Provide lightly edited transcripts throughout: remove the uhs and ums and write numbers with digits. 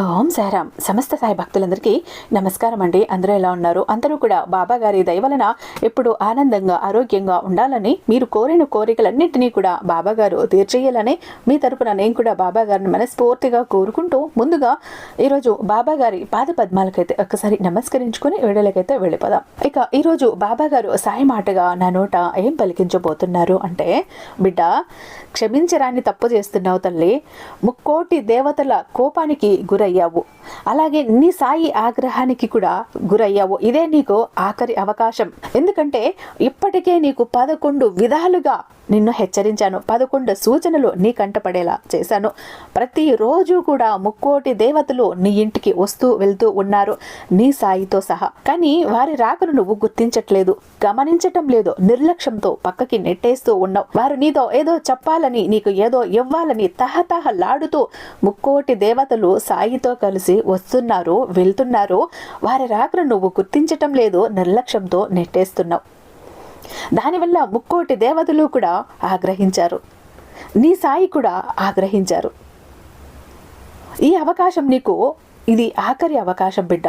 ఓం సాయిరామ్. సమస్త సాయి భక్తులందరికీ నమస్కారం అండి. అందరూ ఎలా ఉన్నారు? అందరూ కూడా బాబా గారి దయ వలన ఎప్పుడు ఆనందంగా ఆరోగ్యంగా ఉండాలని, మీరు కోరిన కోరికలన్నింటినీ కూడా బాబా గారు తీర్చేయాలని మీ తరపున నేను కూడా బాబా గారిని మనస్ఫూర్తిగా కోరుకుంటూ ముందుగా ఈరోజు బాబా గారి పాద పద్మాలకైతే ఒక్కసారి నమస్కరించుకుని వీడియోలకైతే వెళ్ళిపోదాం. ఇక ఈరోజు బాబా గారు సాయి మాటగా నా నోట ఏం పలికించబోతున్నారు అంటే, బిడ్డ, క్షమించరాని తప్పు చేస్తున్నావు తల్లి. ముక్కోటి దేవతల కోపానికి గురయ్యావు, అలాగే నీ సాయి ఆగ్రహానికి కూడా గురయ్యావు. ఇదే నీకు ఆఖరి అవకాశం. ఎందుకంటే ఇప్పటికే నీకు 11 విధాలుగా నిన్ను హెచ్చరించాను, 11 సూచనలు నీ కంటపడేలా చేశాను. ప్రతిరోజు కూడా ముక్కోటి దేవతలు నీ ఇంటికి వస్తూ వెళ్తూ ఉన్నారు, నీ సాయితో సహా. కానీ వారి రాకను నువ్వు గుర్తించట్లేదు, గమనించటం లేదు. నిర్లక్ష్యంతో పక్కకి నెట్టేస్తూ ఉన్నావు. వారు నీతో ఏదో చెప్పాలని, నీకు ఏదో ఇవ్వాలని తహతహలాడుతూ ముక్కోటి దేవతలు సాయితో కలిసి వస్తున్నారు, వెళ్తున్నారు. వారి రాకను నువ్వు గుర్తించటం లేదు, నిర్లక్ష్యంతో నెట్టేస్తున్నావు. దానివల్ల ముక్కోటి దేవతలు కూడా ఆగ్రహించారు, నీ సాయి కూడా ఆగ్రహించారు. ఈ అవకాశం నీకు ఇది ఆఖరి అవకాశం బిడ్డ.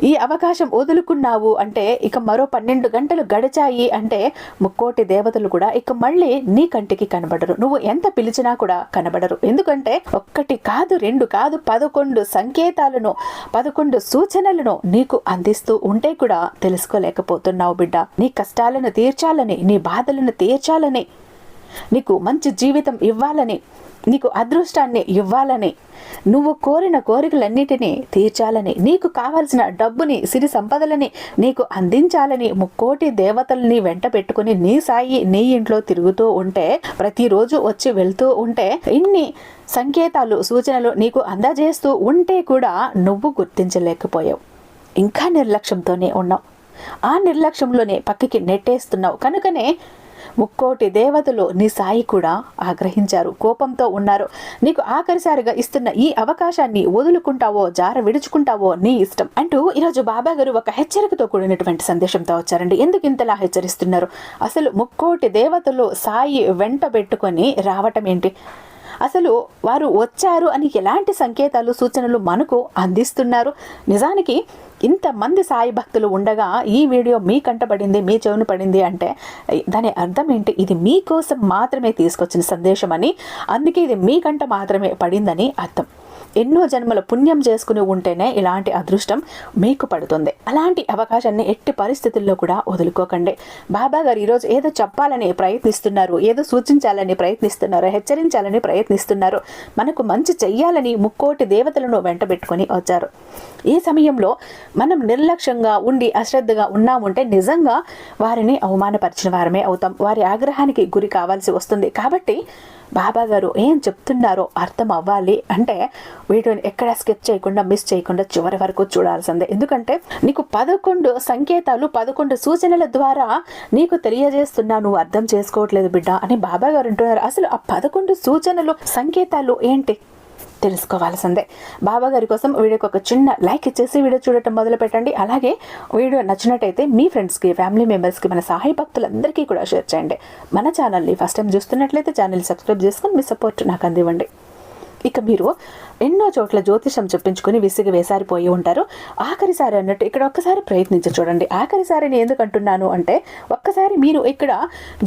ఈ అవకాశం వదులుకున్నావు అంటే ఇక మరో 12 గంటలు గడిచాయి అంటే ముక్కోటి దేవతలు కూడా ఇక మళ్ళీ నీ కంటికి కనబడరు. నువ్వు ఎంత పిలిచినా కూడా కనబడరు. ఎందుకంటే 1 కాదు 2 కాదు 11 సంకేతాలను, 11 సూచనలను నీకు అందిస్తూ ఉంటే కూడా తెలుసుకోలేకపోతున్నావు బిడ్డ. నీ కష్టాలను తీర్చాలని, నీ బాధలను తీర్చాలని, నీకు మంచి జీవితం ఇవ్వాలని, నీకు అదృష్టాన్ని ఇవ్వాలని, నువ్వు కోరిన కోరికలన్నిటినీ తీర్చాలని, నీకు కావలసిన డబ్బుని, సిరి సంపదలని నీకు అందించాలని ముక్కోటి దేవతల్ని వెంట పెట్టుకుని నీ సాయి నీ ఇంట్లో తిరుగుతూ ఉంటే, ప్రతిరోజు వచ్చి వెళ్తూ ఉంటే, ఇన్ని సంకేతాలు సూచనలు నీకు అందజేస్తూ ఉంటే కూడా నువ్వు గుర్తించలేకపోయావు. ఇంకా నిర్లక్ష్యంతోనే ఉన్నావు. ఆ నిర్లక్ష్యంలోనే పక్కకి నెట్టేస్తున్నావు. కనుకనే ముక్కోటి దేవతలు నీ సాయి కూడా ఆగ్రహించారు, కోపంతో ఉన్నారు. నీకు ఆఖరిసారిగా ఇస్తున్న ఈ అవకాశాన్ని వదులుకుంటావో జార విడుచుకుంటావో నీ ఇష్టం అంటూ ఈరోజు బాబా గారు ఒక హెచ్చరికతో కూడినటువంటి సందేశంతో వచ్చారండి. ఎందుకు ఇంతలా హెచ్చరిస్తున్నారు? అసలు ముక్కోటి దేవతలు సాయి వెంట పెట్టుకొని రావటం ఏంటి? అసలు వారు వచ్చారు అని ఎలాంటి సంకేతాలు సూచనలు మనకు అందిస్తున్నారు? నిజానికి ఇంతమంది సాయి భక్తులు ఉండగా ఈ వీడియో మీ కంటపడింది, మీ చెవును పడింది అంటే దాని అర్థం ఏంటి? ఇది మీకోసం మాత్రమే తీసుకొచ్చిన సందేశం అని, అందుకే ఇది మీ కంట మాత్రమే పడిందని అర్థం. ఎన్నో జన్మల పుణ్యం చేసుకుని ఉంటేనే ఇలాంటి అదృష్టం మీకు పడుతుంది. అలాంటి అవకాశాన్ని ఎట్టి పరిస్థితుల్లో కూడా వదులుకోకండి. బాబా గారు ఈరోజు ఏదో చెప్పాలని ప్రయత్నిస్తున్నారు, ఏదో సూచించాలని ప్రయత్నిస్తున్నారు, హెచ్చరించాలని ప్రయత్నిస్తున్నారు, మనకు మంచి చెయ్యాలని ముక్కోటి దేవతలను వెంట పెట్టుకొని వచ్చారు. ఈ సమయంలో మనం నిర్లక్ష్యంగా ఉండి అశ్రద్ధగా ఉన్నామంటే నిజంగా వారిని అవమానపరిచిన వారమే అవుతాం, వారి ఆగ్రహానికి గురి కావాల్సి వస్తుంది. కాబట్టి బాబా గారు ఏం చెప్తున్నారో అర్థం అవ్వాలి అంటే వీడియోని ఎక్కడ స్కిప్ చేయకుండా, మిస్ చేయకుండా చివరి వరకు చూడాల్సిందే. ఎందుకంటే నీకు 11 సంకేతాలు, 11 సూచనల ద్వారా నీకు తెలియజేస్తున్నా, నువ్వు అర్థం చేసుకోవట్లేదు బిడ్డ అని బాబా గారు అంటున్నారు. అసలు ఆ 11 సూచనలు, సంకేతాలు ఏంటి తెలుసుకోవాల్సిందే. బాబా గారి కోసం వీడియోకి ఒక చిన్న లైక్ ఇచ్చేసి వీడియో చూడటం మొదలు పెట్టండి. అలాగే వీడియో నచ్చినట్టయితే మీ ఫ్రెండ్స్కి, ఫ్యామిలీ మెంబర్స్కి, మన సాయి భక్తులందరికీ కూడా షేర్ చేయండి. మన ఛానల్ని ఫస్ట్ టైం చూస్తున్నట్లయితే ఛానల్ని సబ్స్క్రైబ్ చేసుకొని మీ సపోర్ట్ నాకు అందివ్వండి. ఇక మీరు ఎన్నో చోట్ల జ్యోతిషం చెప్పించుకుని విసిగి వేసారిపోయి ఉంటారు. ఆఖరిసారి అన్నట్టు ఇక్కడ ఒక్కసారి ప్రయత్నించి చూడండి. ఆఖరిసారి నేను ఎందుకు అంటున్నాను అంటే, ఒక్కసారి మీరు ఇక్కడ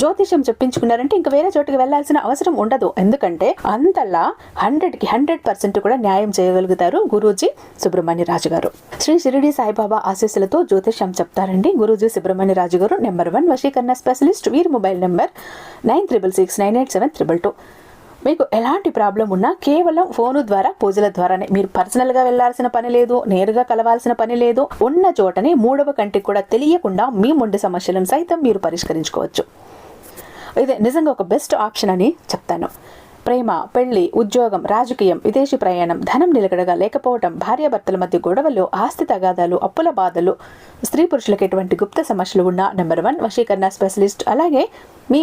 జ్యోతిషం చెప్పించుకున్నారంటే ఇంకా వేరే చోటుకి వెళ్లాల్సిన అవసరం ఉండదు. ఎందుకంటే అంతలా 100కి 100% కూడా న్యాయం చేయగలుగుతారు గురూజీ సుబ్రహ్మణ్య రాజు గారు. శ్రీ షిరిడి సాయిబాబా ఆశీస్సులతో జ్యోతిషం చెప్తారండి గురూజీ సుబ్రహ్మణ్య రాజు గారు. నెంబర్ 1 వశీకరణ స్పెషలిస్ట్. వీరి మొబైల్ నెంబర్ 966987 మీకు ఎలాంటి ప్రాబ్లం ఉన్నా కేవలం ఫోను ద్వారా, పూజల ద్వారానే, మీరు పర్సనల్గా వెళ్లాల్సిన పని లేదు, నేరుగా కలవాల్సిన పని లేదు. ఉన్న చోటనే 3వ కంటికి కూడా తెలియకుండా మీ మొండి సమస్యలను సైతం మీరు పరిష్కరించుకోవచ్చు. ఇది నిజంగా ఒక బెస్ట్ ఆప్షన్ అని చెప్తాను. ప్రేమ, పెళ్లి, ఉద్యోగం, రాజకీయం, విదేశీ ప్రయాణం, ధనం నిలకడగా లేకపోవడం, భార్యాభర్తల మధ్య గొడవలు, ఆస్తి తగాదాలు, అప్పుల బాధలు, స్త్రీ పురుషులకు ఎటువంటి గుప్త సమస్యలు ఉన్నా నెంబర్ 1 వశీకరణ స్పెషలిస్ట్. అలాగే మీ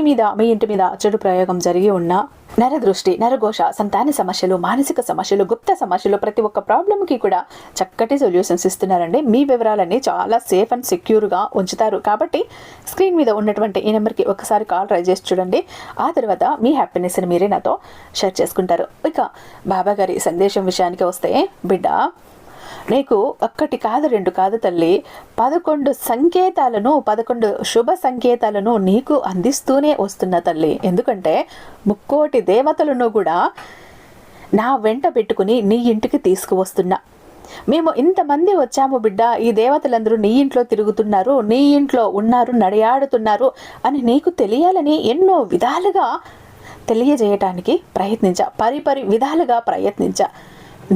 ఇంటి మీద చెడు ప్రయోగం జరిగి ఉన్న నరదృష్టి, నరఘోష, సంతాన సమస్యలు, మానసిక సమస్యలు, గుప్త సమస్యలు, ప్రతి ఒక్క ప్రాబ్లంకి కూడా చక్కటి సొల్యూషన్స్ ఇస్తున్నారండి. మీ వివరాలన్నీ చాలా సేఫ్ అండ్ సెక్యూర్గా ఉంచుతారు. కాబట్టి స్క్రీన్ మీద ఉన్నటువంటి ఈ నెంబర్కి ఒకసారి కాల్ ట్రై చేసి చూడండి. ఆ తర్వాత మీ హ్యాపీనెస్ని మీరే నాతో షేర్ చేసుకుంటారు. ఇక బాబా గారి సందేశం విషయానికి వస్తే, బిడ్డ నీకు ఒక్కటి కాదు, రెండు కాదు తల్లి, 11 సంకేతాలను, 11 శుభ సంకేతాలను నీకు అందిస్తూనే వస్తున్న తల్లి. ఎందుకంటే ముక్కోటి దేవతలను కూడా నా వెంట పెట్టుకుని నీ ఇంటికి తీసుకువస్తున్నా. మేము ఇంతమంది వచ్చాము బిడ్డ, ఈ దేవతలందరూ నీ ఇంట్లో తిరుగుతున్నారు, నీ ఇంట్లో ఉన్నారు, నడియాడుతున్నారు అని నీకు తెలియాలని ఎన్నో విధాలుగా తెలియజేయటానికి ప్రయత్నించా, పరిపరి విధాలుగా ప్రయత్నించా.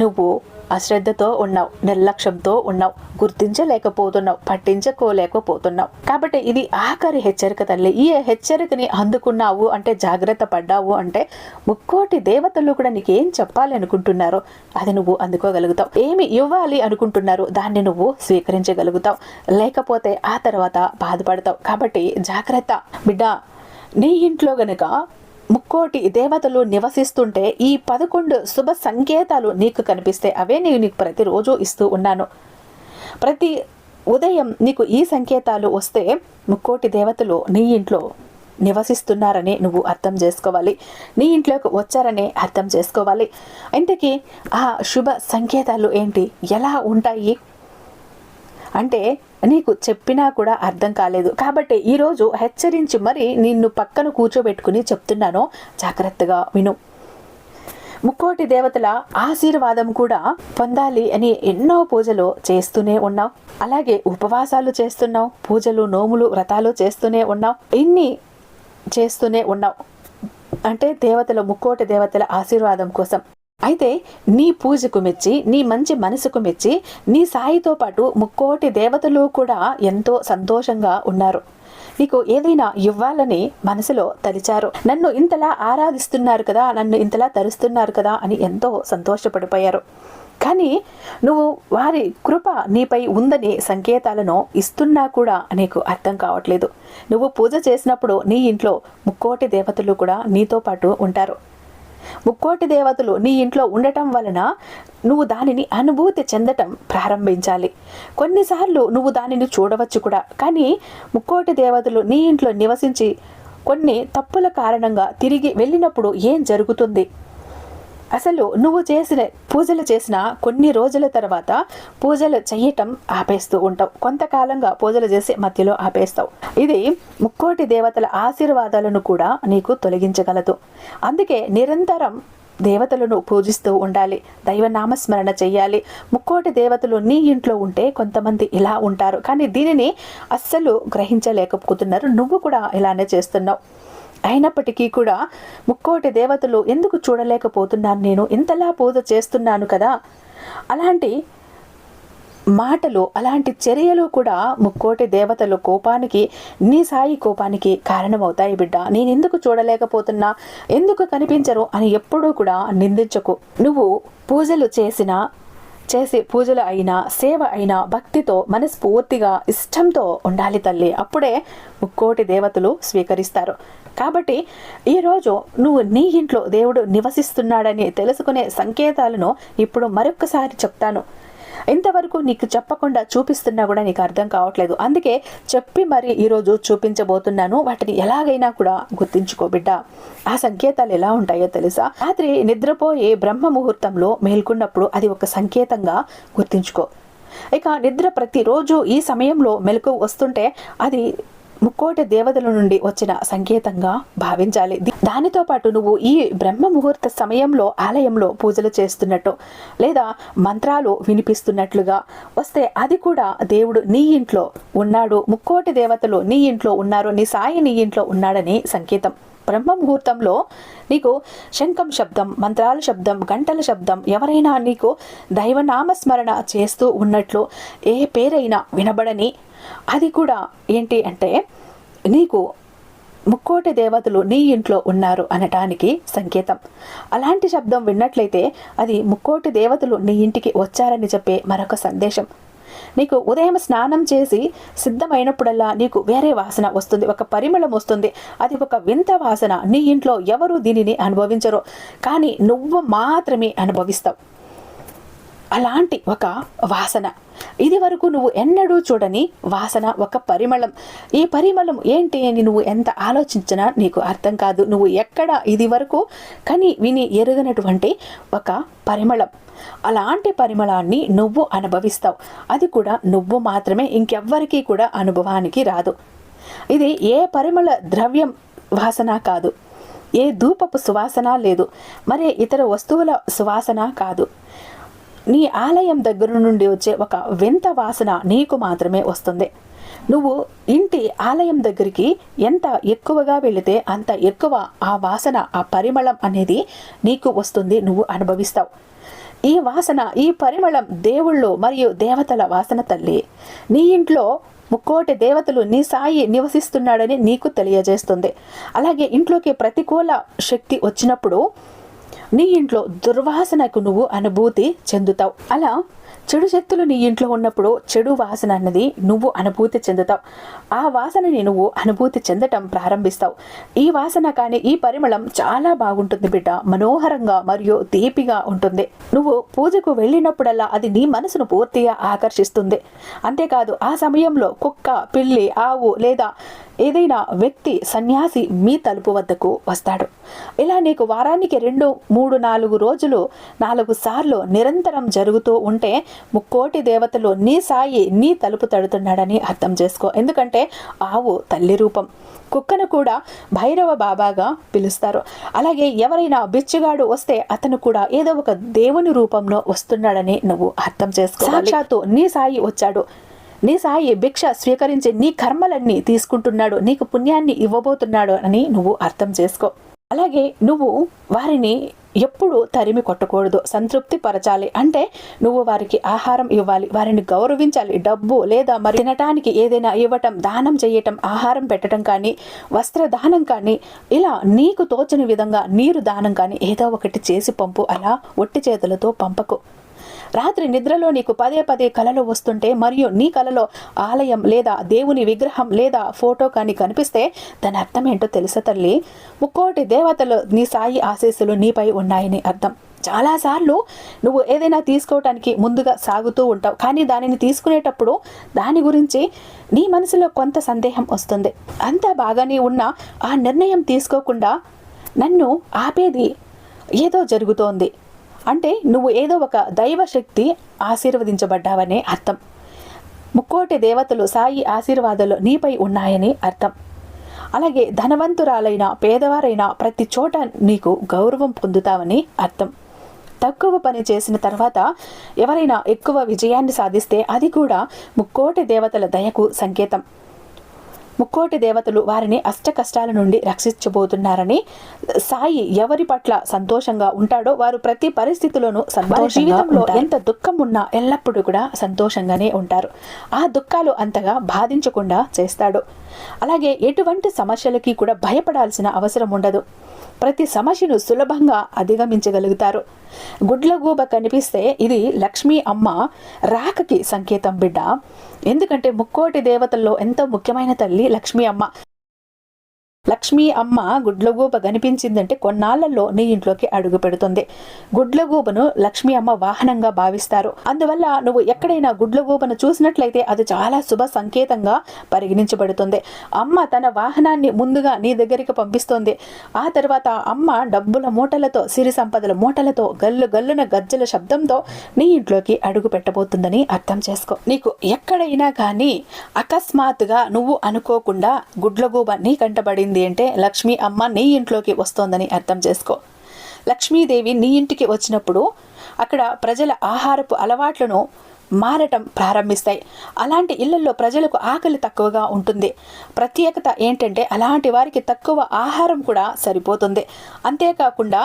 నువ్వు అశ్రద్ధతో ఉన్నావు, నిర్లక్ష్యంతో ఉన్నావు, గుర్తించలేకపోతున్నావు, పట్టించుకోలేకపోతున్నావు. కాబట్టి ఇది ఆఖరి హెచ్చరిక తల్లి. ఈ హెచ్చరికని అందుకున్నావు అంటే, జాగ్రత్త పడ్డావు అంటే, ముక్కోటి దేవతలు కూడా నీకేం చెప్పాలి అనుకుంటున్నారో అది నువ్వు అందుకోగలుగుతావు. ఏమి ఇవ్వాలి అనుకుంటున్నారు దాన్ని నువ్వు స్వీకరించగలుగుతావు. లేకపోతే ఆ తర్వాత బాధపడతావు. కాబట్టి జాగ్రత్త బిడ్డ. నీ ఇంట్లో గనుక ముక్కోటి దేవతలు నివసిస్తుంటే ఈ 11 శుభ సంకేతాలు నీకు కనిపిస్తే అవే నేను నీకు ప్రతిరోజు ఇస్తూ ఉన్నాను. ప్రతి ఉదయం నీకు ఈ సంకేతాలు వస్తే ముక్కోటి దేవతలు నీ ఇంట్లో నివసిస్తున్నారని నువ్వు అర్థం చేసుకోవాలి, నీ ఇంట్లోకి వచ్చారని అర్థం చేసుకోవాలి. ఇంతకీ ఆ శుభ సంకేతాలు ఏంటి, ఎలా ఉంటాయి అంటే నీకు చెప్పినా కూడా అర్థం కాలేదు. కాబట్టి ఈరోజు హెచ్చరించి మరి నిన్ను పక్కన కూర్చోబెట్టుకుని చెప్తున్నాను, జాగ్రత్తగా విను. ముక్కోటి దేవతల ఆశీర్వాదం కూడా పొందాలి అని ఎన్నో పూజలు చేస్తూనే ఉన్నావు, అలాగే ఉపవాసాలు చేస్తున్నావు, పూజలు, నోములు, వ్రతాలు చేస్తూనే ఉన్నావు, ఇన్ని చేస్తూనే ఉన్నావు. అంటే దేవతల, ముక్కోటి దేవతల ఆశీర్వాదం కోసం. అయితే నీ పూజకు మెచ్చి, నీ మంచి మనసుకు మెచ్చి, నీ సాయితో పాటు ముక్కోటి దేవతలు కూడా ఎంతో సంతోషంగా ఉన్నారు. నీకు ఏదైనా ఇవ్వాలని మనసులో తలిచారు. నన్ను ఇంతలా ఆరాధిస్తున్నారు కదా, నన్ను ఇంతలా తరుస్తున్నారు కదా అని ఎంతో సంతోషపడిపోయారు. కానీ నువ్వు వారి కృప నీపై ఉందని సంకేతాలను ఇస్తున్నా కూడా నీకు అర్థం కావట్లేదు. నువ్వు పూజ చేసినప్పుడు నీ ఇంట్లో ముక్కోటి దేవతలు కూడా నీతో పాటు ఉంటారు. ముక్కోటి దేవతలు నీ ఇంట్లో ఉండటం వలన నువ్వు దానిని అనుభూతి చెందటం ప్రారంభించాలి. కొన్నిసార్లు నువ్వు దానిని చూడవచ్చు కూడా. కానీ ముక్కోటి దేవతలు నీ ఇంట్లో నివసించి కొన్ని తప్పుల కారణంగా తిరిగి వెళ్ళినప్పుడు ఏం జరుగుతుంది? అసలు నువ్వు పూజలు చేసిన కొన్ని రోజుల తర్వాత పూజలు చేయటం ఆపేస్తూ ఉంటావు. కొంతకాలంగా పూజలు చేసి మధ్యలో ఆపేస్తావు. ఇది ముక్కోటి దేవతల ఆశీర్వాదాలను కూడా నీకు తొలగించగలదు. అందుకే నిరంతరం దేవతలను పూజిస్తూ ఉండాలి, దైవనామస్మరణ చెయ్యాలి. ముక్కోటి దేవతలు నీ ఇంట్లో ఉంటే కొంతమంది ఇలా ఉంటారు, కానీ దీనిని అస్సలు గ్రహించలేకపోతున్నారు. నువ్వు కూడా ఇలానే చేస్తున్నావు. అయినప్పటికీ కూడా ముక్కోటి దేవతలు ఎందుకు చూడలేకపోతున్నాను, నేను ఇంతలా పూజ చేస్తున్నాను కదా, అలాంటి మాటలు, అలాంటి చర్యలు కూడా ముక్కోటి దేవతల కోపానికి, నీ సాయి కోపానికి కారణమవుతాయి. బిడ్డ, నేను ఎందుకు చూడలేకపోతున్నా, ఎందుకు కనిపించరు అని ఎప్పుడూ కూడా నిందించకు. నువ్వు పూజలు చేసి పూజలు అయినా, సేవ అయినా భక్తితో, మనస్ఫూర్తిగా, ఇష్టంతో ఉండాలి తల్లి. అప్పుడే ముక్కోటి దేవతలు స్వీకరిస్తారు. కాబట్టి ఈరోజు నువ్వు నీ ఇంట్లో దేవుడు నివసిస్తున్నాడని తెలుసుకునే సంకేతాలను ఇప్పుడు మరొక్కసారి చెప్తాను. ఇంతవరకు నీకు చెప్పకుండా చూపిస్తున్నా కూడా నీకు అర్థం కావట్లేదు. అందుకే చెప్పి మరి ఈరోజు చూపించబోతున్నాను. వాటిని ఎలాగైనా కూడా గుర్తించుకో బిడ్డ. ఆ సంకేతాలు ఎలా ఉంటాయో తెలుసా? రాత్రి నిద్రపోయే బ్రహ్మ ముహూర్తంలో మేల్కొన్నప్పుడు అది ఒక సంకేతంగా గుర్తించుకో. ఇక నిద్ర ప్రతిరోజు ఈ సమయంలో మెలకువ వస్తుంటే అది ముక్కోటి దేవతల నుండి వచ్చిన సంకేతంగా భావించాలి. దానితో పాటు నువ్వు ఈ బ్రహ్మ ముహూర్త సమయంలో ఆలయంలో పూజలు చేస్తున్నట్టు లేదా మంత్రాలు వినిపిస్తున్నట్లుగా వస్తే అది కూడా దేవుడు నీ ఇంట్లో ఉన్నాడు, ముక్కోటి దేవతలు నీ ఇంట్లో ఉన్నారు, నీ సాయి నీ ఇంట్లో ఉన్నాడని సంకేతం. బ్రహ్మ ముహూర్తంలో నీకు శంఖం శబ్దం, మంత్రాల శబ్దం, గంటల శబ్దం, ఎవరైనా నీకు దైవనామస్మరణ చేస్తూ ఉన్నట్లు ఏ పేరైనా వినబడని, అది కూడా ఏంటి అంటే నీకు ముక్కోటి దేవతలు నీ ఇంట్లో ఉన్నారు అనటానికి సంకేతం. అలాంటి శబ్దం విన్నట్లయితే అది ముక్కోటి దేవతలు నీ ఇంటికి వచ్చారని చెప్పే మరొక సందేశం. నీకు ఉదయం స్నానం చేసి సిద్ధమైనప్పుడల్లా నీకు వేరే వాసన వస్తుంది, ఒక పరిమళం వస్తుంది. అది ఒక వింత వాసన. నీ ఇంట్లో ఎవరు దీనిని అనుభవించరు, కానీ నువ్వు మాత్రమే అనుభవిస్తావు. అలాంటి ఒక వాసన, ఇది వరకు నువ్వు ఎన్నడూ చూడని వాసన, ఒక పరిమళం. ఈ పరిమళం ఏంటి అని నువ్వు ఎంత ఆలోచించినా నీకు అర్థం కాదు. నువ్వు ఎక్కడ ఇది వరకు కని విని ఎరుగనటువంటి ఒక పరిమళం. అలాంటి పరిమళాన్ని నువ్వు అనుభవిస్తావు. అది కూడా నువ్వు మాత్రమే, ఇంకెవ్వరికీ కూడా అనుభవానికి రాదు. ఇది ఏ పరిమళ ద్రవ్యం వాసన కాదు, ఏ ధూపపు సువాసన లేదు, మరే ఇతర వస్తువుల సువాసన కాదు. నీ ఆలయం దగ్గర నుండి వచ్చే ఒక వింత వాసన నీకు మాత్రమే వస్తుంది. నువ్వు ఇంటి ఆలయం దగ్గరికి ఎంత ఎక్కువగా వెళితే అంత ఎక్కువ ఆ వాసన, ఆ పరిమళం అనేది నీకు వస్తుంది, నువ్వు అనుభవిస్తావు. ఈ వాసన, ఈ పరిమళం దేవుళ్ళు మరియు దేవతల వాసన తల్లి. నీ ఇంట్లో ముక్కోటి దేవతలు నీ సాయి నివసిస్తున్నాడని నీకు తెలియజేస్తుంది. అలాగే ఇంట్లోకి ప్రతికూల శక్తి వచ్చినప్పుడు నీ ఇంట్లో దుర్వాసనకు నువ్వు అనుభూతి చెందుతావు. అలా చెడు శక్తులు నీ ఇంట్లో ఉన్నప్పుడు చెడు వాసన అన్నది నువ్వు అనుభూతి చెందుతావు. ఆ వాసనని నువ్వు అనుభూతి చెందటం ప్రారంభిస్తావు. ఈ వాసన కానీ ఈ పరిమళం చాలా బాగుంటుంది బిడ్డ, మనోహరంగా మరియు తీపిగా ఉంటుంది. నువ్వు పూజకు వెళ్ళినప్పుడల్లా అది నీ మనసును పూర్తిగా ఆకర్షిస్తుంది. అంతేకాదు ఆ సమయంలో కుక్క, పిల్లి, ఆవు లేదా ఏదైనా వ్యక్తి, సన్యాసి మీ తలుపు వద్దకు వస్తాడు. ఇలా నీకు వారానికి 2, 3, 4 రోజులు 4 సార్లు నిరంతరం జరుగుతూ ఉంటే ముక్కోటి దేవతలు నీ సాయి నీ తలుపు తడుతున్నాడని అర్థం చేసుకో. ఎందుకంటే ఆవు తల్లి రూపం, కుక్కను కూడా భైరవ బాబాగా పిలుస్తారు. అలాగే ఎవరైనా బిచ్చగాడు వస్తే అతను కూడా ఏదో ఒక దేవుని రూపంలో వస్తున్నాడని నువ్వు అర్థం చేసుకో. సాక్షాత్తు నీ సాయి వచ్చాడు, నీ సాయి భిక్ష స్వీకరించి నీ కర్మలన్నీ తీసుకుంటున్నాడు, నీకు పుణ్యాన్ని ఇవ్వబోతున్నాడు అని నువ్వు అర్థం చేసుకో. అలాగే నువ్వు వారిని ఎప్పుడు తరిమి కొట్టకూడదు, సంతృప్తి పరచాలి. అంటే నువ్వు వారికి ఆహారం ఇవ్వాలి, వారిని గౌరవించాలి. డబ్బు లేదా మరి తినటానికి ఏదైనా ఇవ్వటం, దానం చేయటం, ఆహారం పెట్టడం కానీ, వస్త్రదానం కానీ, ఇలా నీకు తోచని విధంగా నీరు దానం కానీ ఏదో ఒకటి చేసి పంపు. అలా ఒట్టి చేతులతో పంపకు. రాత్రి నిద్రలో నీకు పదే పదే కలలు వస్తుంటే మరియు నీ కలలో ఆలయం లేదా దేవుని విగ్రహం లేదా ఫోటో కానీ కనిపిస్తే దాని అర్థం ఏంటో తెలుసా తల్లి? ముక్కోటి దేవతలు నీ సాయి ఆశీస్సులు నీపై ఉన్నాయని అర్థం. చాలాసార్లు నువ్వు ఏదైనా తీసుకోవటానికి ముందుగా సాగుతూ ఉంటావు, కానీ దానిని తీసుకునేటప్పుడు దాని గురించి నీ మనసులో కొంత సందేహం వస్తుంది. అంతా బాగానే ఉన్నా ఆ నిర్ణయం తీసుకోకుండా నన్ను ఆపేది ఏదో జరుగుతోంది అంటే నువ్వు ఏదో ఒక దైవశక్తి ఆశీర్వదించబడ్డావనే అర్థం. ముక్కోటి దేవతలు సాయి ఆశీర్వాదాలు నీపై ఉన్నాయని అర్థం. అలాగే ధనవంతురాలైన పేదవారైనా ప్రతి చోట నీకు గౌరవం పొందుతావని అర్థం. తక్కువ పని చేసిన తర్వాత ఎవరైనా ఎక్కువ విజయాన్ని సాధిస్తే అది కూడా ముక్కోటి దేవతల దయకు సంకేతం. ముక్కోటి దేవతలు వారిని అష్ట కష్టాల నుండి రక్షించబోతున్నారని. సాయి ఎవరి పట్ల సంతోషంగా ఉంటాడో వారు ప్రతి పరిస్థితిలోనూ జీవితంలో ఎంత దుఃఖం ఉన్నా ఎల్లప్పుడూ కూడా సంతోషంగానే ఉంటారు. ఆ దుఃఖాలు అంతగా బాధించకుండా చేస్తాడు. అలాగే ఎటువంటి సమస్యలకి కూడా భయపడాల్సిన అవసరం ఉండదు. ప్రతి సమస్యను సులభంగా అధిగమించగలుగుతారు. గుడ్లగూబ కనిపిస్తే ఇది లక్ష్మీ అమ్మ రాకకి సంకేతం బిడ్డ. ఎందుకంటే ముక్కోటి దేవతల్లో ఎంతో ముఖ్యమైన తల్లి లక్ష్మీ అమ్మ. లక్ష్మీ అమ్మ గుడ్లగూబ కనిపించిందంటే కొన్నాళ్లలో నీ ఇంట్లోకి అడుగు పెడుతుంది. గుడ్లగూబను లక్ష్మీ అమ్మ వాహనంగా భావిస్తారు. అందువల్ల నువ్వు ఎక్కడైనా గుడ్లగూబను చూసినట్లయితే అది చాలా శుభ సంకేతంగా పరిగణించబడుతుంది. అమ్మ తన వాహనాన్ని ముందుగా నీ దగ్గరికి పంపిస్తుంది. ఆ తర్వాత అమ్మ డబ్బుల మూటలతో, సిరి సంపదల మూటలతో, గల్లు గల్లున గజ్జల శబ్దంతో నీ ఇంట్లోకి అడుగు పెట్టబోతుందని అర్థం చేసుకో. నీకు ఎక్కడైనా కానీ అకస్మాత్తుగా నువ్వు అనుకోకుండా గుడ్లగూబ నీ కంటబడింది అంటే లక్ష్మీ అమ్మ నీ ఇంట్లోకి వస్తోందని అర్థం చేసుకో. లక్ష్మీదేవి నీ ఇంటికి వచ్చినప్పుడు అక్కడ ప్రజల ఆహారపు అలవాట్లను మారటం ప్రారంభిస్తాయి. అలాంటి ఇళ్లలో ప్రజలకు ఆకలి తక్కువగా ఉంటుంది. ప్రత్యేకత ఏంటంటే అలాంటి వారికి తక్కువ ఆహారం కూడా సరిపోతుంది. అంతేకాకుండా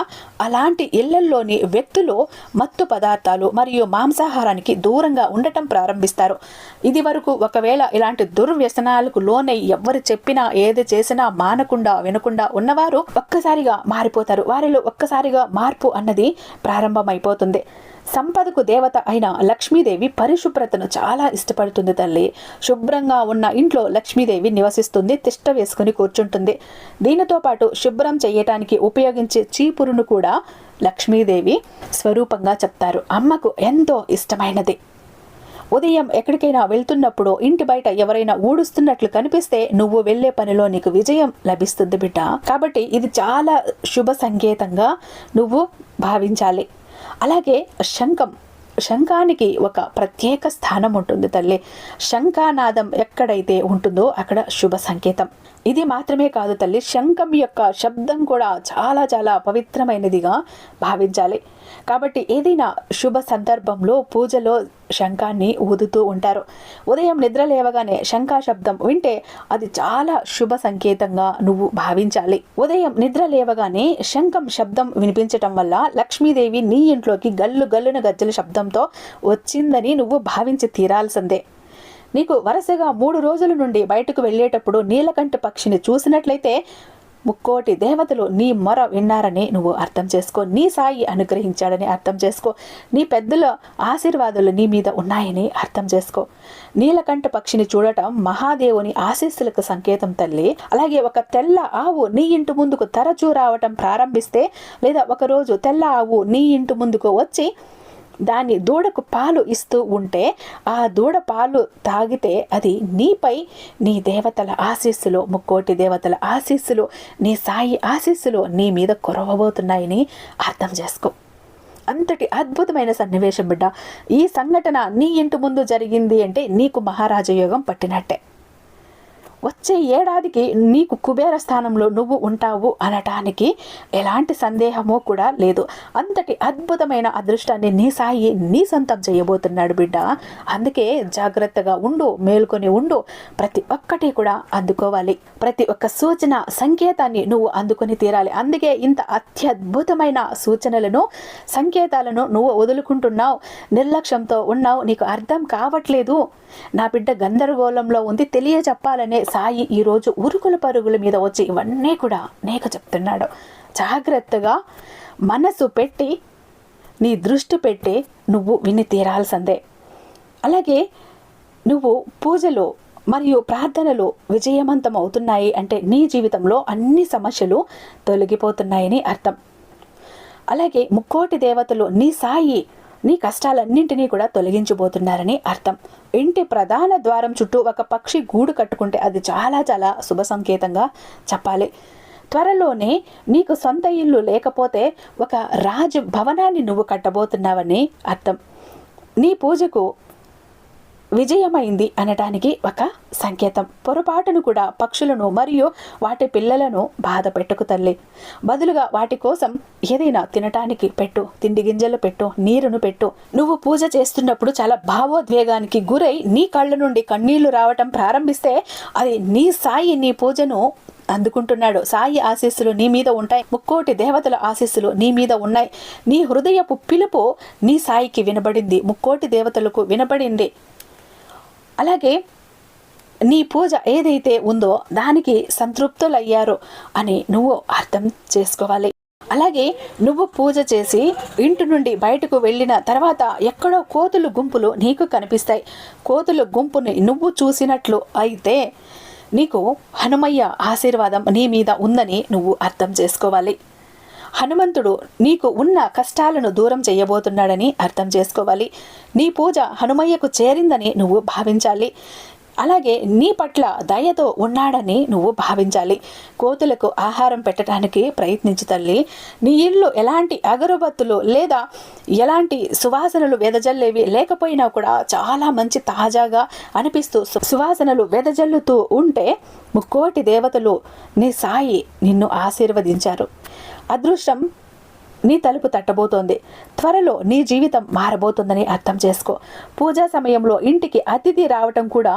అలాంటి ఇళ్లల్లోని వ్యక్తులు మత్తు పదార్థాలు మరియు మాంసాహారానికి దూరంగా ఉండటం ప్రారంభిస్తారు. ఇది వరకు ఒకవేళ ఇలాంటి దుర్వ్యసనాలకు లోనై ఎవరు చెప్పినా ఏది చేసినా మానకుండా వినకుండా ఉన్నవారు ఒక్కసారిగా మారిపోతారు. వారిలో ఒక్కసారిగా మార్పు అన్నది ప్రారంభమైపోతుంది. సంపదకు దేవత అయిన లక్ష్మీదేవి పరిశుభ్రతను చాలా ఇష్టపడుతుంది తల్లి. శుభ్రంగా ఉన్న ఇంట్లో లక్ష్మీదేవి నివసిస్తుంది, తిష్ట వేసుకుని కూర్చుంటుంది. దీనితో పాటు శుభ్రం చేయటానికి ఉపయోగించే చీపురును కూడా లక్ష్మీదేవి స్వరూపంగా చెప్తారు. అమ్మకు ఎంతో ఇష్టమైనది. ఉదయం ఎక్కడికైనా వెళ్తున్నప్పుడు ఇంటి బయట ఎవరైనా ఊడుస్తున్నట్లు కనిపిస్తే నువ్వు వెళ్లే పనిలో నీకు విజయం లభిస్తుంది బిడ్డ. కాబట్టి ఇది చాలా శుభ సంకేతంగా నువ్వు భావించాలి. అలాగే శంఖానికి ఒక ప్రత్యేక స్థానం ఉంటుంది తల్లి. శంఖానాదం ఎక్కడైతే ఉంటుందో అక్కడ శుభ సంకేతం. ఇది మాత్రమే కాదు తల్లి, శంఖం యొక్క శబ్దం కూడా చాలా చాలా పవిత్రమైనదిగా భావించాలి. కాబట్టి ఏదైనా శుభ సందర్భంలో పూజలో శంఖాన్ని ఊదుతూ ఉంటారు. ఉదయం నిద్ర లేవగానే శంఖ శబ్దం వింటే అది చాలా శుభ సంకేతంగా నువ్వు భావించాలి. ఉదయం నిద్ర లేవగానే శంఖం శబ్దం వినిపించటం వల్ల లక్ష్మీదేవి నీ ఇంట్లోకి గల్లు గల్లున గజ్జల శబ్దంతో వచ్చిందని నువ్వు భావించి తీరాల్సిందే. నీకు వరుసగా 3 రోజుల నుండి బయటకు వెళ్ళేటప్పుడు నీలకంఠ పక్షిని చూసినట్లయితే ముక్కోటి దేవతలు నీ మొర విన్నారని నువ్వు అర్థం చేసుకో. నీ సాయి అనుగ్రహించాడని అర్థం చేసుకో. నీ పెద్దల ఆశీర్వాదాలు నీ మీద ఉన్నాయని అర్థం చేసుకో. నీలకంఠ పక్షిని చూడటం మహాదేవుని ఆశీస్సులకు సంకేతం తల్లి. అలాగే ఒక తెల్ల ఆవు నీ ఇంటి ముందుకు తరచూ రావటం ప్రారంభిస్తే, లేదా ఒకరోజు తెల్ల ఆవు నీ ఇంటి ముందుకు వచ్చి దాని దూడకు పాలు ఇస్తూ ఉంటే, ఆ దూడ పాలు తాగితే అది నీపై నీ దేవతల ఆశీస్సులు, ముక్కోటి దేవతల ఆశీస్సులు, నీ సాయి ఆశీస్సులు నీ మీద కురవబోతున్నాయని అర్థం చేసుకో. అంతటి అద్భుతమైన సన్నివేశం బిడ్డ. ఈ సంఘటన నీ ఇంటి ముందు జరిగింది అంటే నీకు మహారాజయోగం పట్టినట్టే. వచ్చే ఏడాదికి నీకు కుబేర స్థానంలో నువ్వు ఉంటావు అనటానికి ఎలాంటి సందేహమో కూడా లేదు. అంతటి అద్భుతమైన అదృష్టాన్ని నీ సాయి నీ సొంతం చేయబోతున్నాడు బిడ్డ. అందుకే జాగ్రత్తగా ఉండు, మేల్కొని ఉండు. ప్రతి ఒక్కటి కూడా అందుకోవాలి. ప్రతి ఒక్క సూచన సంకేతాన్ని నువ్వు అందుకొని తీరాలి. అందుకే ఇంత అత్యద్భుతమైన సూచనలను, సంకేతాలను నువ్వు వదులుకుంటున్నావు, నిర్లక్ష్యంతో ఉన్నావు, నీకు అర్థం కావట్లేదు, నా బిడ్డ గందరగోళంలో ఉంది, తెలియచెప్పాలనే సాయి ఈరోజు ఉరుకుల పరుగుల మీద వచ్చి ఇవన్నీ కూడా నీకు చెప్తున్నాడు. జాగ్రత్తగా మనసు పెట్టి, నీ దృష్టి పెట్టి నువ్వు విని తీరాల్సిందే. అలాగే నువ్వు పూజలు మరియు ప్రార్థనలు విజయవంతం అవుతున్నాయి అంటే నీ జీవితంలో అన్ని సమస్యలు తొలగిపోతున్నాయని అర్థం. అలాగే ముక్కోటి దేవతలు నీ సాయి నీ కష్టాలన్నింటినీ కూడా తొలగించబోతున్నారని అర్థం. ఇంటి ప్రధాన ద్వారం చుట్టూ ఒక పక్షి గూడు కట్టుకుంటే అది చాలా చాలా శుభ సంకేతంగా చెప్పాలి. త్వరలోనే నీకు సొంత ఇల్లు లేకపోతే ఒక రాజ భవనాన్ని నువ్వు కట్టబోతున్నావని అర్థం. నీ పూజకు విజయమైంది అనటానికి ఒక సంకేతం. పొరపాటును కూడా పక్షులను మరియు వాటి పిల్లలను బాధ పెట్టుకు తల్లి. బదులుగా వాటి కోసం ఏదైనా తినటానికి పెట్టు, తిండి గింజలు పెట్టు, నీరును పెట్టు. నువ్వు పూజ చేస్తున్నప్పుడు చాలా భావోద్వేగానికి గురై నీ కళ్ళ నుండి కన్నీళ్లు రావటం ప్రారంభిస్తే అది నీ సాయి నీ పూజను అందుకుంటున్నాడు. సాయి ఆశీస్సులు నీ మీద ఉంటాయి, ముక్కోటి దేవతల ఆశీస్సులు నీ మీద ఉన్నాయి. నీ హృదయపు పిలుపు నీ సాయికి వినబడింది, ముక్కోటి దేవతలకు వినబడింది. అలాగే నీ పూజ ఏదైతే ఉందో దానికి సంతృప్తులయ్యారు అని నువ్వు అర్థం చేసుకోవాలి. అలాగే నువ్వు పూజ చేసి ఇంటి నుండి బయటకు వెళ్ళిన తర్వాత ఎక్కడో కోతులు గుంపులు నీకు కనిపిస్తాయి. కోతుల గుంపుని నువ్వు చూసినట్లు అయితే నీకు హనుమయ్య ఆశీర్వాదం నీ మీద ఉందని నువ్వు అర్థం చేసుకోవాలి. హనుమంతుడు నీకు ఉన్న కష్టాలను దూరం చేయబోతున్నాడని అర్థం చేసుకోవాలి. నీ పూజ హనుమయ్యకు చేరిందని నువ్వు భావించాలి. అలాగే నీ పట్ల దయతో ఉన్నాడని నువ్వు భావించాలి. కోతులకు ఆహారం పెట్టడానికి ప్రయత్నించు తల్లి. నీ ఇల్లు ఎలాంటి అగరబత్తులు లేదా ఎలాంటి సువాసనలు వెదజల్లేవి లేకపోయినా కూడా చాలా మంచి తాజాగా అనిపిస్తూ సువాసనలు వెదజల్లుతూ ఉంటే ముక్కోటి దేవతలు నీ సాయి నిన్ను ఆశీర్వదించారు. అదృష్టం నీ తలుపు తట్టబోతోంది. త్వరలో నీ జీవితం మారబోతుందని అర్థం చేసుకో. పూజా సమయంలో ఇంటికి అతిథి రావటం కూడా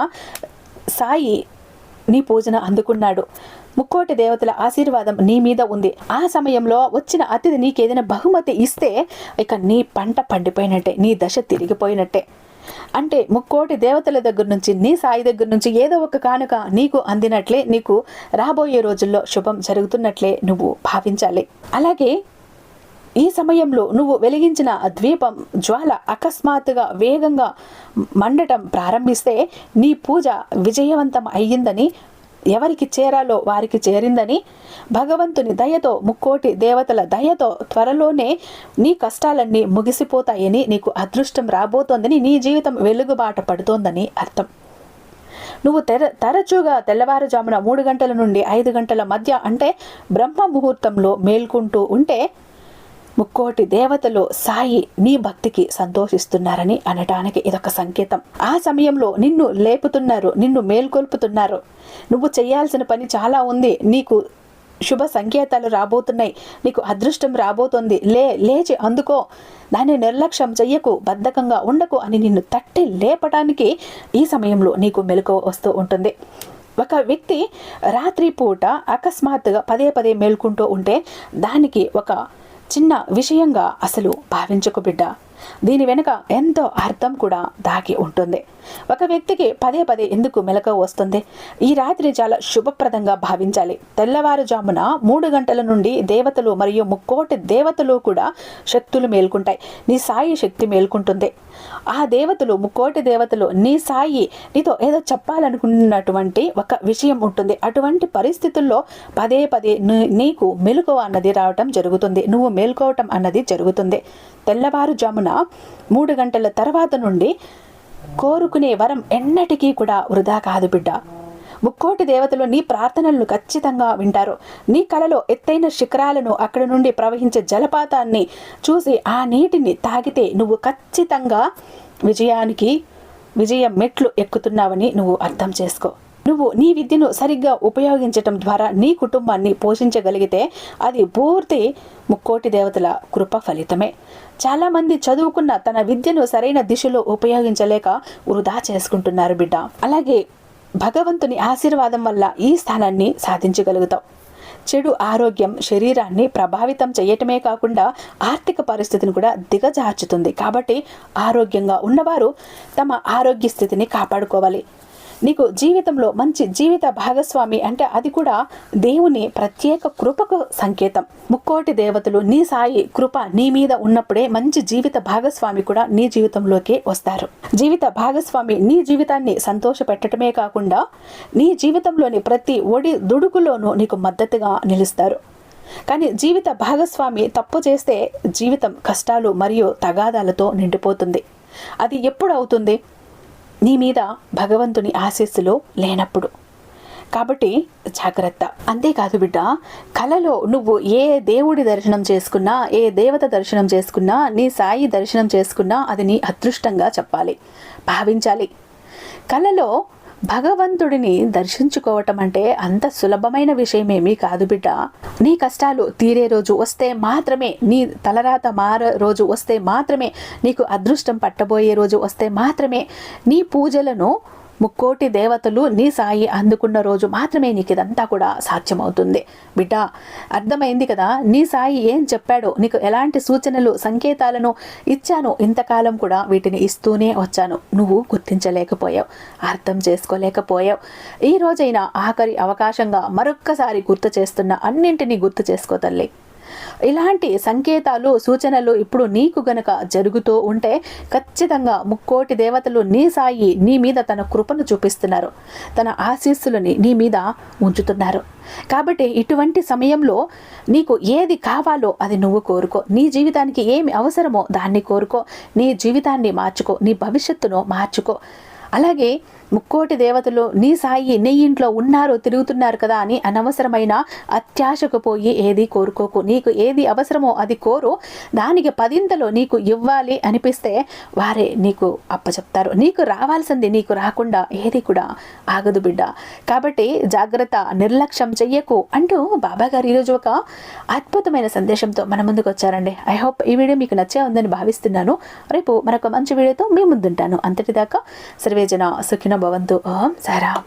సాయి నీ పూజను అందుకున్నాడు. ముక్కోటి దేవతల ఆశీర్వాదం నీ మీద ఉంది. ఆ సమయంలో వచ్చిన అతిథి నీకేదైనా బహుమతి ఇస్తే ఇక నీ పంట పండిపోయినట్టే, నీ దశ తిరిగిపోయినట్టే. అంటే ముక్కోటి దేవతల దగ్గర నుంచి, నీ సాయి దగ్గర నుంచి ఏదో ఒక కానుక నీకు అందినట్లే, నీకు రాబోయే రోజుల్లో శుభం జరుగుతున్నట్లే నువ్వు భావించాలి. అలాగే ఈ సమయంలో నువ్వు వెలిగించిన ద్వీపం జ్వాల అకస్మాత్తుగా వేగంగా మండటం ప్రారంభిస్తే నీ పూజ విజయవంతం అయ్యిందని, ఎవరికి చేరాలో వారికి చేరిందని, భగవంతుని దయతో, ముక్కోటి దేవతల దయతో త్వరలోనే నీ కష్టాలన్నీ ముగిసిపోతాయని, నీకు అదృష్టం రాబోతోందని, నీ జీవితం వెలుగుబాట పడుతోందని అర్థం. నువ్వు తరచుగా తెల్లవారుజామున 3 గంటల నుండి 5 గంటల మధ్య అంటే బ్రహ్మ ముహూర్తంలో మేల్కొంటూ ఉంటే ముక్కోటి దేవతలు సాయి నీ భక్తికి సంతోషిస్తున్నారని అనటానికి ఇదొక సంకేతం. ఆ సమయంలో నిన్ను లేపుతున్నారు, నిన్ను మేల్కొల్పుతున్నారు. నువ్వు చేయాల్సిన పని చాలా ఉంది, నీకు శుభ సంకేతాలు రాబోతున్నాయి, నీకు అదృష్టం రాబోతుంది, లేచి అందుకో, దాన్ని నిర్లక్ష్యం చెయ్యకు, బద్ధకంగా ఉండకు అని నిన్ను తట్టి లేపటానికి ఈ సమయంలో నీకు మెలకువ వస్తూ ఉంటుంది. ఒక వ్యక్తి రాత్రి పూట అకస్మాత్తుగా పదే మేల్కుంటూ ఉంటే దానికి ఒక చిన్న విషయంగా అసలు భావించకు బిడ్డ. దీని వెనుక ఎంతో అర్థం కూడా దాగి ఉంటుంది. ఒక వ్యక్తికి పదే ఎందుకు మెలకువ వస్తుంది? ఈ రాత్రి చాలా శుభప్రదంగా భావించాలి. తెల్లవారుజామున 3 గంటల నుండి దేవతలు మరియు ముక్కోటి దేవతలు కూడా శక్తులు మేల్కుంటాయి. నీ సాయి శక్తి మేల్కుంటుంది. ఆ దేవతలు, ముక్కోటి దేవతలు, నీ సాయి నీతో ఏదో చెప్పాలనుకున్నటువంటి ఒక విషయం ఉంటుంది. అటువంటి పరిస్థితుల్లో పదే నీకు మెలకువ అన్నది రావటం జరుగుతుంది. నువ్వు మేల్కోవటం అన్నది జరుగుతుంది. తెల్లవారుజామున 3 గంటల తర్వాత నుండి కోరుకునే వరం ఎన్నటికీ కూడా వృధా కాదు బిడ్డ. ముక్కోటి దేవతలు నీ ప్రార్థనలను ఖచ్చితంగా వింటారు. నీ కలలో ఎత్తైన శిఖరాలను, అక్కడ నుండి ప్రవహించే జలపాతాన్ని చూసి ఆ నీటిని తాగితే నువ్వు ఖచ్చితంగా విజయం మెట్లు ఎక్కుతున్నావని నువ్వు అర్థం చేసుకో. నువ్వు నీ విద్యను సరిగ్గా ఉపయోగించటం ద్వారా నీ కుటుంబాన్ని పోషించగలిగితే అది పూర్తి ముక్కోటి దేవతల కృప ఫలితమే. చాలామంది చదువుకున్న తన విద్యను సరైన దిశలో ఉపయోగించలేక వృధా చేసుకుంటున్నారు బిడ్డ. అలాగే భగవంతుని ఆశీర్వాదం వల్ల ఈ స్థానాన్ని సాధించగలుగుతావు. చెడు ఆరోగ్యం శరీరాన్ని ప్రభావితం చేయటమే కాకుండా ఆర్థిక పరిస్థితిని కూడా దిగజార్చుతుంది. కాబట్టి ఆరోగ్యంగా ఉన్నవారు తమ ఆరోగ్య స్థితిని కాపాడుకోవాలి. నీకు జీవితంలో మంచి జీవిత భాగస్వామి అంటే అది కూడా దేవుని ప్రత్యేక కృపకు సంకేతం. ముక్కోటి దేవతలు, నీ సాయి కృప నీ మీద ఉన్నప్పుడే మంచి జీవిత భాగస్వామి కూడా నీ జీవితంలోకి వస్తారు. జీవిత భాగస్వామి నీ జీవితాన్ని సంతోష పెట్టడమే కాకుండా నీ జీవితంలోని ప్రతి దుడుకులోనూ నీకు మద్దతుగా నిలుస్తారు. కానీ జీవిత భాగస్వామి తప్పు చేస్తే జీవితం కష్టాలు మరియు తగాదాలతో నిండిపోతుంది. అది ఎప్పుడు అవుతుంది? నీ మీద భగవంతుని ఆశీస్సులు లేనప్పుడు. కాబట్టి జాగ్రత్త. అంతేకాదు బిడ్డ, కలలో నువ్వు ఏ దేవుడి దర్శనం చేసుకున్నా, ఏ దేవత దర్శనం చేసుకున్నా, నీ సాయి దర్శనం చేసుకున్నా అది నీ అదృష్టంగా చెప్పాలి, భావించాలి. కలలో భగవంతుడిని దర్శించుకోవటం అంటే అంత సులభమైన విషయమేమీ కాదు బిడ్డ. నీ కష్టాలు తీరే రోజు వస్తే మాత్రమే, నీ తలరాత మార రోజు వస్తే మాత్రమే, నీకు అదృష్టం పట్టబోయే రోజు వస్తే మాత్రమే, నీ పూజలను ముక్కోటి దేవతలు నీ సాయి అందుకున్న రోజు మాత్రమే నీకు ఇదంతా కూడా సాధ్యమవుతుంది బిడ్డ. అర్థమైంది కదా నీ సాయి ఏం చెప్పాడో, నీకు ఎలాంటి సూచనలు సంకేతాలను ఇచ్చాను, ఇంతకాలం కూడా వీటిని ఇస్తూనే వచ్చాను. నువ్వు గుర్తించలేకపోయావు, అర్థం చేసుకోలేకపోయావు. ఈ రోజైనా ఆఖరి అవకాశంగా మరొక్కసారి గుర్తు చేస్తున్న అన్నింటినీ గుర్తు చేసుకో తల్లి. ఇలాంటి సంకేతాలు సూచనలు ఇప్పుడు నీకు గనక జరుగుతూ ఉంటే ఖచ్చితంగా ముక్కోటి దేవతలు నీ సాయి నీ మీద తన కృపను చూపిస్తున్నారు, తన ఆశీస్సులని నీ మీద ఉంచుతున్నారు. కాబట్టి ఇటువంటి సమయంలో నీకు ఏది కావాలో అది నువ్వు కోరుకో. నీ జీవితానికి ఏమి అవసరమో దాన్ని కోరుకో. నీ జీవితాన్ని మార్చుకో, నీ భవిష్యత్తును మార్చుకో. అలాగే ముక్కోటి దేవతలు నీ సాయి నీ ఇంట్లో ఉన్నారు, తిరుగుతున్నారు కదా అని అనవసరమైన అత్యాశకు పోయి ఏది కోరుకోకు. నీకు ఏది అవసరమో అది కోరు. దానికి 10ంతలో నీకు ఇవ్వాలి అనిపిస్తే వారే నీకు అప్పచెప్తారు. నీకు రావాల్సింది నీకు రాకుండా ఏది కూడా ఆగదు బిడ్డ. కాబట్టి జాగ్రత్త, నిర్లక్ష్యం చెయ్యకు అంటూ బాబా గారు ఈరోజు ఒక అద్భుతమైన సందేశంతో మన ముందుకు వచ్చారండి. ఐ హోప్ ఈ వీడియో మీకు నచ్చే ఉందని భావిస్తున్నాను. రేపు మరొక మంచి వీడియోతో మీ ముందుంటాను. అంతటిదాకా సర్వేజన సుఖినో భవంతు. ఓం సాయిరామ్.